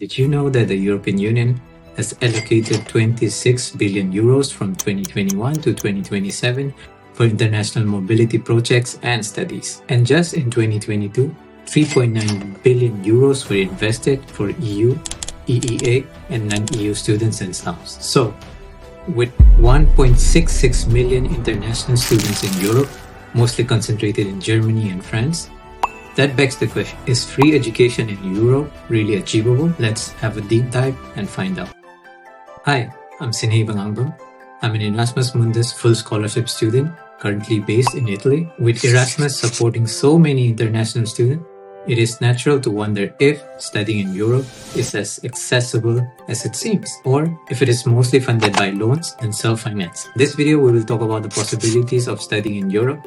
Did you know that the European Union has allocated 26 billion euros from 2021 to 2027 for international mobility projects and studies? And just in 2022, 3.9 billion euros were invested for EU, EEA, and non-EU students and staffs. So, with 1.66 million international students in Europe, mostly concentrated in Germany and France, that begs the question, is free education in Europe really achievable? Let's have a deep dive and find out. Hi, I'm Sinhei Bangangbang. I'm an Erasmus Mundus full scholarship student, currently based in Italy. With Erasmus supporting so many international students, it is natural to wonder if studying in Europe is as accessible as it seems, or if it is mostly funded by loans and self-finance. In this video, we will talk about the possibilities of studying in Europe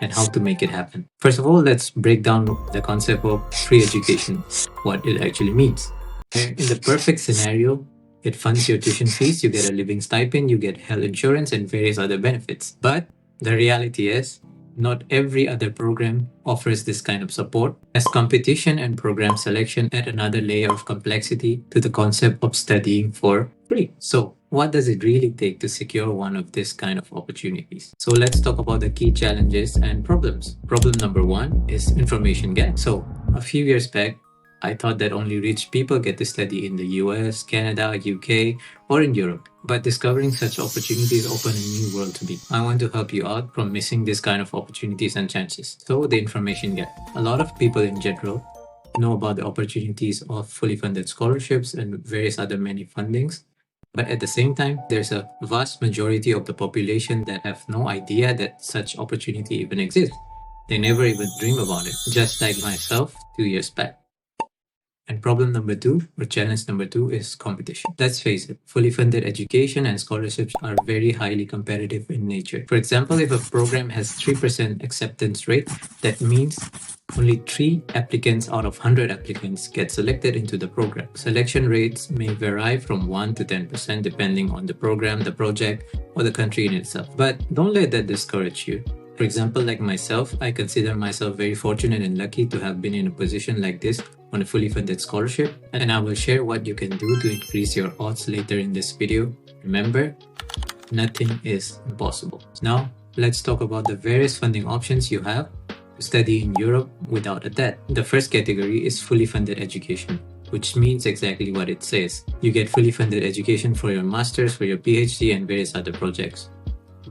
and how to make it happen. First of all, let's break down the concept of free education, what it actually means. In the perfect scenario, it funds your tuition fees, you get a living stipend, you get health insurance and various other benefits. But the reality is, not every other program offers this kind of support, as competition and program selection add another layer of complexity to the concept of studying for free. So, what does it really take to secure one of this kind of opportunities? So let's talk about the key challenges and problems. Problem number one is information gap. So a few years back, I thought that only rich people get to study in the US, Canada, UK, or in Europe. But discovering such opportunities opened a new world to me. I want to help you out from missing this kind of opportunities and chances. So the information gap. A lot of people in general know about the opportunities of fully funded scholarships and various other many fundings. But at the same time, there's a vast majority of the population that have no idea that such opportunity even exists. They never even dream about it, just like myself 2 years back. And problem number two, or challenge number two, is competition. Let's face it, fully funded education and scholarships are very highly competitive in nature. For example, if a program has 3% acceptance rate, that means only 3 applicants out of 100 applicants get selected into the program. Selection rates may vary from 1 to 10% depending on the program, the project, or the country in itself. But don't let that discourage you. For example, like myself, I consider myself very fortunate and lucky to have been in a position like this on a fully funded scholarship, and I will share what you can do to increase your odds later in this video. Remember, nothing is impossible. Now, let's talk about the various funding options you have to study in Europe without a debt. The first category is fully funded education, which means exactly what it says. You get fully funded education for your master's, for your Ph.D, and various other projects.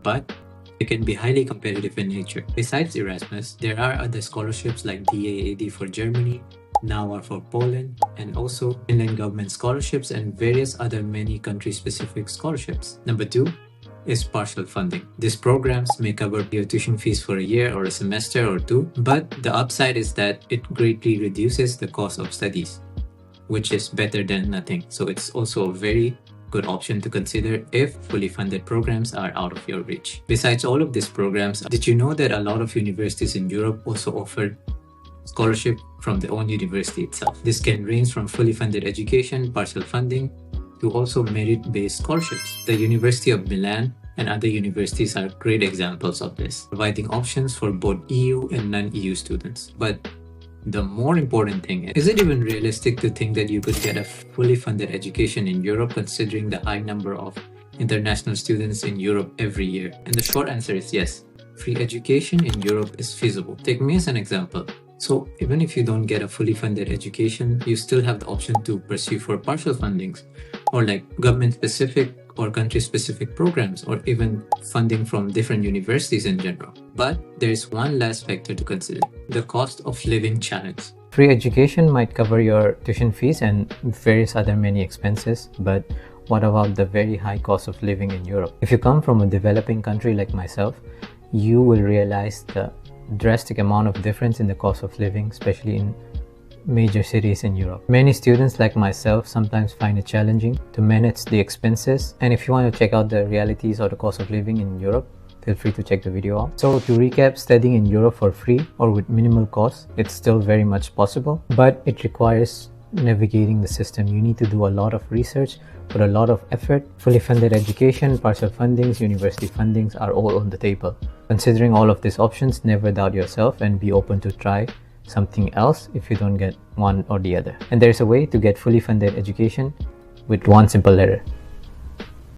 But it can be highly competitive in nature. Besides Erasmus, there are other scholarships like DAAD for Germany, NAWA for Poland, and also Finland government scholarships and various other many country-specific scholarships. Number two is partial funding. These programs may cover your tuition fees for a year or a semester or two, but the upside is that it greatly reduces the cost of studies, which is better than nothing. So it's also a very good option to consider if fully funded programs are out of your reach. Besides all of these programs, did you know that a lot of universities in Europe also offer scholarship from their own university itself? This can range from fully funded education, partial funding, to also merit-based scholarships. The University of Milan and other universities are great examples of this, providing options for both EU and non-EU students. But the more important thing is it even realistic to think that you could get a fully funded education in Europe considering the high number of international students in Europe every year? And the short answer is yes. Free education in Europe is feasible. Take me as an example. So even if you don't get a fully funded education, you still have the option to pursue for partial fundings or like government-specific or country-specific programs, or even funding from different universities in general. But there's one last factor to consider, the cost of living challenge. Free education might cover your tuition fees and various other many expenses, but what about the very high cost of living in Europe? If you come from a developing country like myself, you will realize the drastic amount of difference in the cost of living, especially in major cities in Europe. Many students like myself sometimes find it challenging to manage the expenses, and if you want to check out the realities or the cost of living in Europe, feel free to check the video out. So to recap, studying in Europe for free or with minimal cost, it's still very much possible, but it requires navigating the system. You need to do a lot of research, put a lot of effort. Fully funded education, partial fundings, university fundings are all on the table. Considering all of these options, never doubt yourself and be open to try something else if you don't get one or the other. And there's a way to get fully funded education with one simple letter.